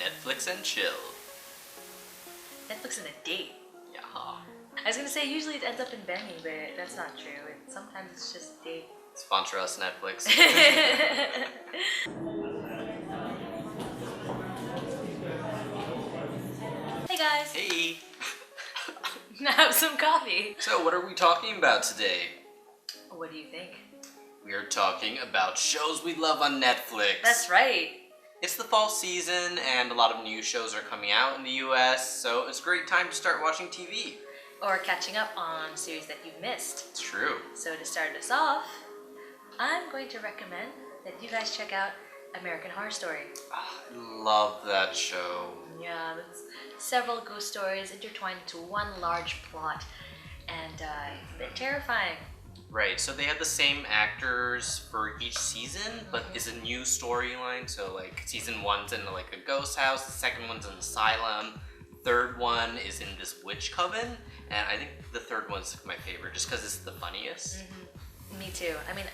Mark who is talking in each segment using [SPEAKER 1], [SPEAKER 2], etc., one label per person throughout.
[SPEAKER 1] Netflix and chill.
[SPEAKER 2] Netflix and a date.
[SPEAKER 1] Yeah.
[SPEAKER 2] I was gonna say usually it ends up in banging, but that's not true. Sometimes it's just a date.
[SPEAKER 1] Sponsor us, Netflix.
[SPEAKER 2] Hey guys.
[SPEAKER 1] Hey.
[SPEAKER 2] Have some coffee.
[SPEAKER 1] So what are we talking about today?
[SPEAKER 2] What do you think?
[SPEAKER 1] We are talking about shows we love on Netflix.
[SPEAKER 2] That's right.
[SPEAKER 1] It's the fall season and a lot of new shows are coming out in the US, so it's a great time to start watching TV.
[SPEAKER 2] Or catching up on series that you've missed.
[SPEAKER 1] It's true.
[SPEAKER 2] So to start us off, I'm going to recommend that you guys check out American Horror Story.
[SPEAKER 1] I love that show.
[SPEAKER 2] Yeah, there's several ghost stories intertwined into one large plot, and it's a bit terrifying.
[SPEAKER 1] Right, so they have the same actors for each season, but it's a new storyline. So like season 1's in like a ghost house, the second one's an asylum, third one is in this witch coven, and I think the third one's my favorite just because it's the funniest.
[SPEAKER 2] Me too. I mean,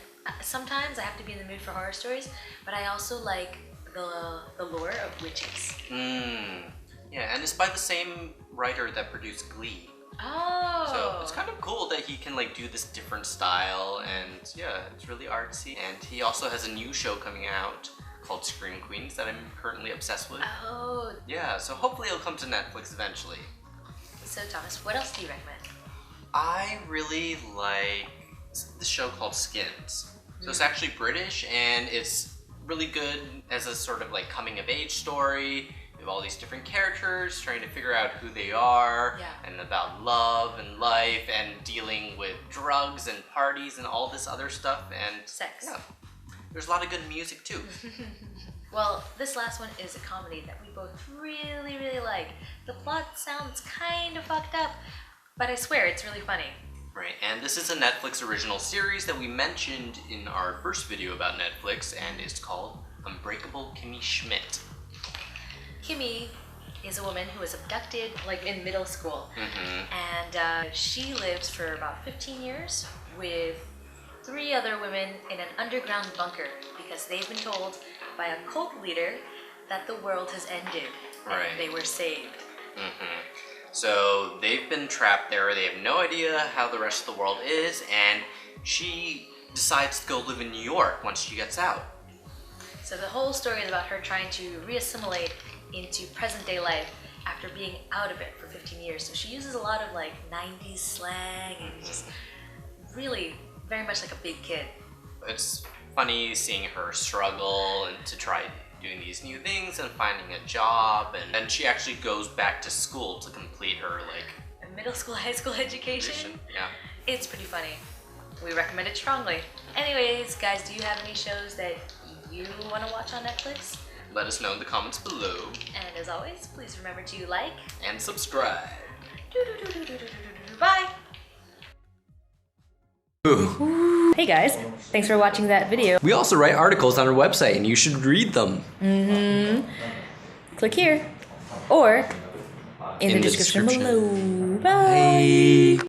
[SPEAKER 2] sometimes I have to be in the mood for horror stories, but I also like the lore of witches.
[SPEAKER 1] Yeah, and it's by the same writer that produced Glee.
[SPEAKER 2] Oh.
[SPEAKER 1] So it's kind of cool that he can like do this different style, and yeah, it's really artsy. And he also has a new show coming out called Scream Queens that I'm currently obsessed with.
[SPEAKER 2] Oh.
[SPEAKER 1] Yeah, so hopefully it'll come to Netflix eventually.
[SPEAKER 2] So Thomas, what else do you recommend?
[SPEAKER 1] I really like the show called Skins. So it's actually British, and it's really good as a sort of like coming of age story. We have all these different characters trying to figure out who they are, and about love and life and dealing with drugs and parties and all this other stuff, and
[SPEAKER 2] sex.
[SPEAKER 1] Yeah, there's a lot of good music too.
[SPEAKER 2] Well, this last one is a comedy that we both really, really like. The plot sounds kind of fucked up, but I swear it's really funny.
[SPEAKER 1] Right, and this is a Netflix original series that we mentioned in our first video about Netflix, and it's called Unbreakable Kimmy Schmidt.
[SPEAKER 2] Kimmy is a woman who was abducted like in middle school, and she lives for about 15 years with 3 other women in an underground bunker because they've been told by a cult leader that the world has ended and they were saved.
[SPEAKER 1] So they've been trapped there, they have no idea how the rest of the world is, and she decides to go live in New York once she gets out.
[SPEAKER 2] So the whole story is about her trying to reassimilate into present day life after being out of it for 15 years. So she uses a lot of like 90s slang and just really very much like a big kid.
[SPEAKER 1] It's funny seeing her struggle and to try doing these new things and finding a job, and then she actually goes back to school to complete her like
[SPEAKER 2] a middle school, high school education.
[SPEAKER 1] Yeah. It's
[SPEAKER 2] pretty funny. We recommend it strongly. Anyways, guys, do you have any shows that you want to watch on Netflix?
[SPEAKER 1] Let us know in the comments below.
[SPEAKER 2] And as always, please remember to like
[SPEAKER 1] and subscribe.
[SPEAKER 2] Bye! Hey guys, thanks for watching that video.
[SPEAKER 1] We also write articles on our website and you should read them.
[SPEAKER 2] Click here or in the description below. Bye!